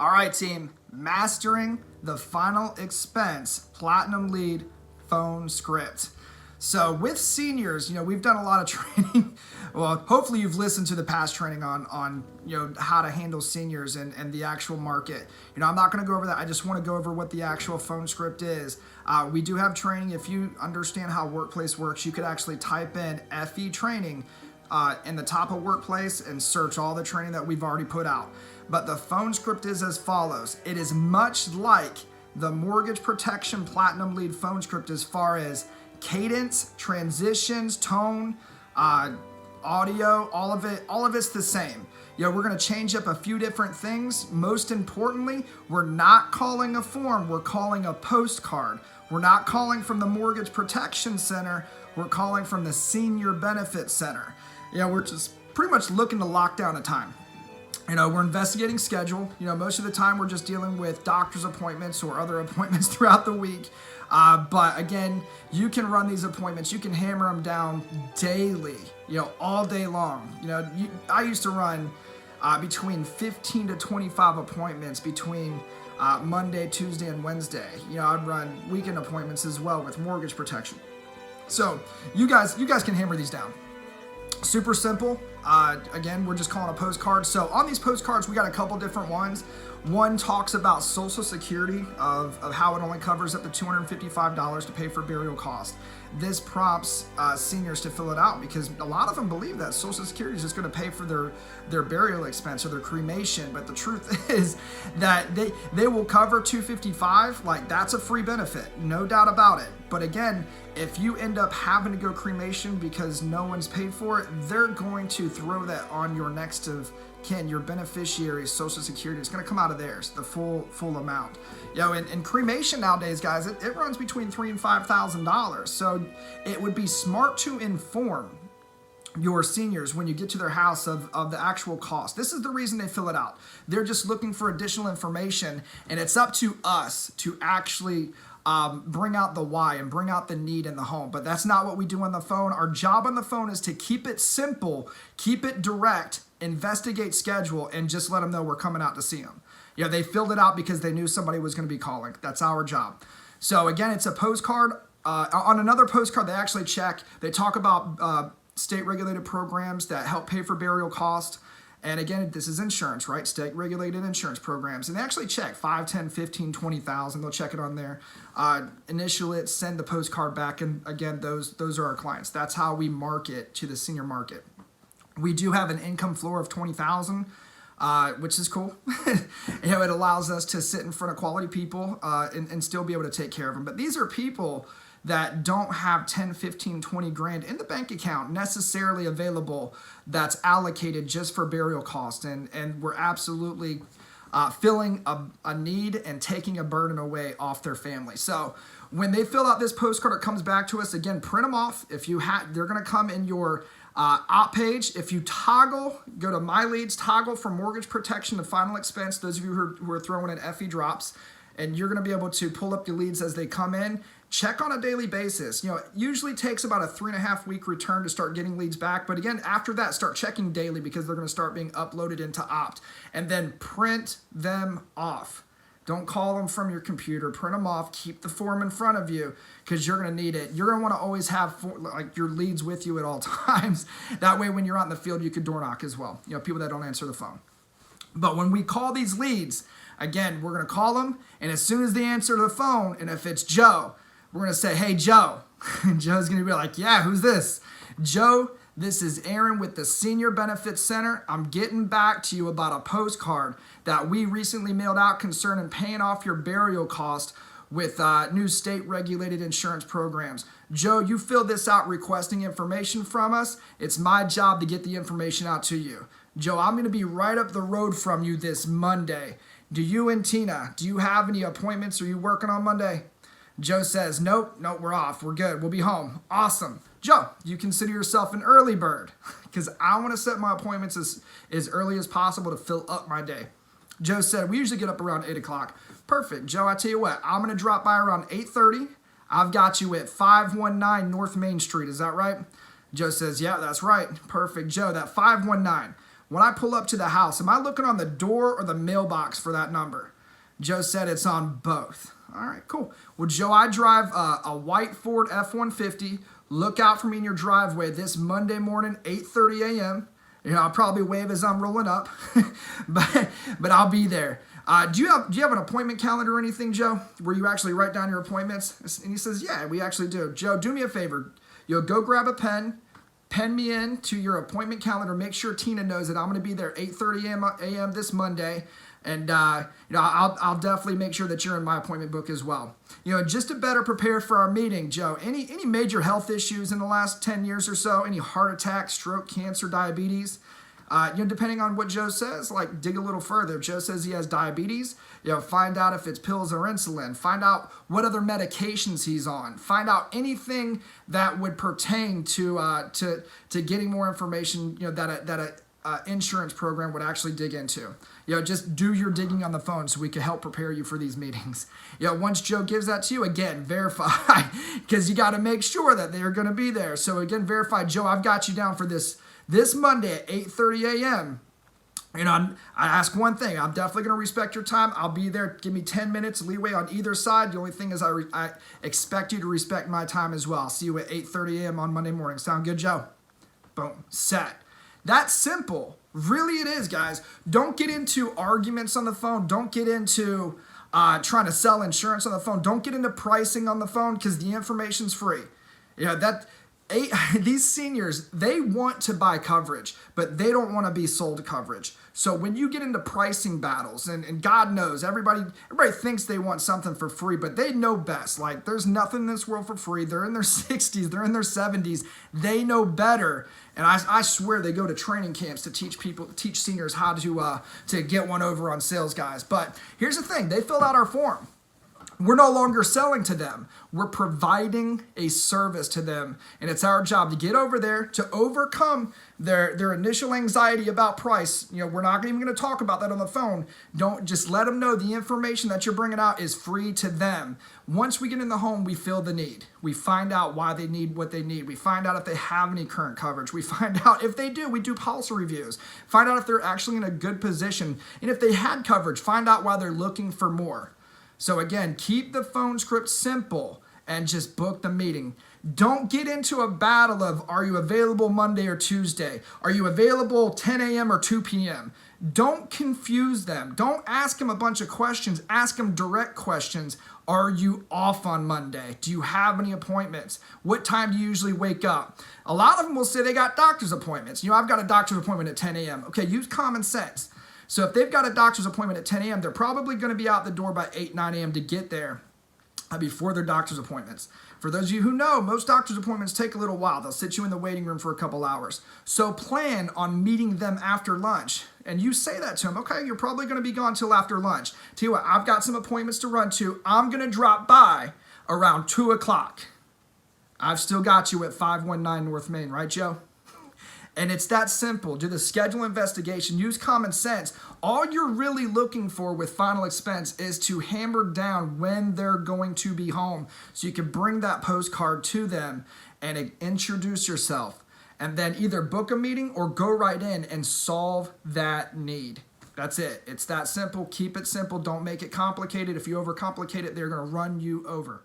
All right, team, mastering the final expense platinum lead phone script. So with seniors, we've done a lot of training. Well, hopefully you've listened to the past training on how to handle seniors and the actual market. I'm not going to go over that. I just want to go over what the actual phone script is. We do have training. If you understand how Workplace works, you could actually type in FE training in the top of Workplace and search all the training that we've already put out. But the phone script is as follows. It is much like the mortgage protection platinum lead phone script as far as cadence, transitions, tone, audio, all of it's the same. We're going to change up a few different things. Most importantly, we're not calling a form, we're calling a postcard. We're not calling from the Mortgage Protection Center, we're calling from the Senior Benefit Center. We're just pretty much looking to lock down a time. We're investigating schedule. Most of the time we're just dealing with doctor's appointments or other appointments throughout the week. But again, you can run these appointments. You can hammer them down daily, all day long. I used to run between 15 to 25 appointments between Monday, Tuesday, and Wednesday. I'd run weekend appointments as well with mortgage protection. So you guys can hammer these down. Super simple. Again, we're just calling a postcard. So on these postcards, we got a couple different ones. One talks about Social Security of how it only covers up to $255 to pay for burial costs. This prompts seniors to fill it out because a lot of them believe that Social Security is just going to pay for their burial expense or their cremation. But the truth is that they will cover $255. Like, that's a free benefit, no doubt about it. But again, if you end up having to go cremation because no one's paid for it, they're going to throw that on your next of kin, your beneficiary's Social Security. It's going to come out of theirs, the full amount. And cremation nowadays, guys, it runs between $3,000 and $5,000. So it would be smart to inform your seniors when you get to their house of the actual cost. This is the reason they fill it out. They're just looking for additional information, and it's up to us to actually bring out the why and bring out the need in the home. But that's not what we do on the phone. Our job on the phone is to keep it simple, keep it direct, investigate schedule, and just let them know we're coming out to see them. They filled it out because they knew somebody was going to be calling. That's our job. So again, it's a postcard. On another postcard, they actually check. They talk about state-regulated programs that help pay for burial costs. And again, this is insurance, right? State-regulated insurance programs. And they actually check 5, 10, 15, 20,000. They'll check it on there. Initial it, send the postcard back. And again, those are our clients. That's how we market to the senior market. We do have an income floor of 20,000, which is cool. It allows us to sit in front of quality people and still be able to take care of them. But these are people that don't have 10, 15, 20 grand in the bank account necessarily available that's allocated just for burial costs. And we're absolutely filling a need and taking a burden away off their family. So when they fill out this postcard, it comes back to us. Again, print them off. If you they're going to come in your op page. If you toggle, go to My Leads, toggle from mortgage protection to final expense, those of you who are throwing in FE drops, and you're going to be able to pull up the leads as they come in. Check on a daily basis. It usually takes about a 3.5 week return to start getting leads back. But again, after that, start checking daily because they're going to start being uploaded into Opt. And then print them off. Don't call them from your computer. Print them off. Keep the form in front of you because you're going to need it. You're going to want to always have your leads with you at all times. That way, when you're out in the field, you can door knock as well. People that don't answer the phone. But when we call these leads, again, we're going to call them. And as soon as they answer the phone, and if it's Joe, we're going to say, "Hey, Joe." And Joe's going to be like, "Yeah, who's this?" "Joe, this is Aaron with the Senior Benefits Center. I'm getting back to you about a postcard that we recently mailed out concerning paying off your burial cost with new state-regulated insurance programs. Joe, you filled this out requesting information from us. It's my job to get the information out to you. Joe, I'm going to be right up the road from you this Monday. Do you and Tina, do you have any appointments? Are you working on Monday?" Joe says, nope, we're off. We're good. We'll be home. Awesome. Joe, you consider yourself an early bird because I want to set my appointments as early as possible to fill up my day. Joe said, we usually get up around 8 o'clock. Perfect. Joe, I tell you what, I'm going to drop by around 8:30. I've got you at 519 North Main Street. Is that right? Joe says, yeah, that's right. Perfect. Joe, that 519. when I pull up to the house, am I looking on the door or the mailbox for that number? Joe said it's on both. All right, cool. Well, Joe, I drive a white Ford F-150. Look out for me in your driveway this Monday morning, 8:30 a.m. I'll probably wave as I'm rolling up, but I'll be there. Do you have an appointment calendar or anything, Joe, where you actually write down your appointments? And he says, yeah, we actually do. Joe, do me a favor. Go grab a pen me in to your appointment calendar. Make sure Tina knows that I'm going to be there 8:30 a.m. this Monday. And, I'll definitely make sure that you're in my appointment book as well. Just to better prepare for our meeting, Joe, any major health issues in the last 10 years or so, any heart attack, stroke, cancer, diabetes, depending on what Joe says, like dig a little further. If Joe says he has diabetes, find out if it's pills or insulin, find out what other medications he's on, find out anything that would pertain to getting more information, that a insurance program would actually dig into. Just do your digging on the phone so we can help prepare you for these meetings. Once Joe gives that to you, again, verify, because you got to make sure that they're going to be there. So again, verify, Joe, I've got you down for this Monday at 8:30 a.m. I ask one thing. I'm definitely going to respect your time. I'll be there. Give me 10 minutes leeway on either side. The only thing is I expect you to respect my time as well. I'll see you at 8:30 a.m. on Monday morning. Sound good, Joe? Boom. Set. That's simple. Really it is, guys. Don't get into arguments on the phone. Don't get into trying to sell insurance on the phone. Don't get into pricing on the phone because the information's free. These seniors, they want to buy coverage, but they don't want to be sold coverage. So when you get into pricing battles, and God knows, everybody thinks they want something for free, but they know best. Like, there's nothing in this world for free. They're in their 60s. They're in their 70s. They know better. And I swear they go to training camps to teach seniors how to get one over on sales guys. But here's the thing. They filled out our form. We're no longer selling to them. We're providing a service to them. And it's our job to get over there, to overcome their initial anxiety about price. We're not even going to talk about that on the phone. Don't just let them know the information that you're bringing out is free to them. Once we get in the home, we feel the need. We find out why they need what they need. We find out if they have any current coverage. We find out if they do. We do policy reviews. Find out if they're actually in a good position. And if they had coverage, find out why they're looking for more. So again, keep the phone script simple and just book the meeting. Don't get into a battle of, are you available Monday or Tuesday? Are you available 10 a.m. or 2 p.m.? Don't confuse them. Don't ask them a bunch of questions. Ask them direct questions. Are you off on Monday? Do you have any appointments? What time do you usually wake up? A lot of them will say they got doctor's appointments. I've got a doctor's appointment at 10 a.m. Okay, use common sense. So if they've got a doctor's appointment at 10 a.m., they're probably going to be out the door by 8, 9 a.m. to get there before their doctor's appointments. For those of you who know, most doctor's appointments take a little while. They'll sit you in the waiting room for a couple hours. So plan on meeting them after lunch. And you say that to them, okay, you're probably going to be gone till after lunch. Tell you what, I've got some appointments to run to. I'm going to drop by around 2 o'clock. I've still got you at 519 North Main, right, Joe? And it's that simple. Do the schedule investigation. Use common sense. All you're really looking for with final expense is to hammer down when they're going to be home so you can bring that postcard to them and introduce yourself. And then either book a meeting or go right in and solve that need. That's it. It's that simple. Keep it simple. Don't make it complicated. If you overcomplicate it, they're going to run you over.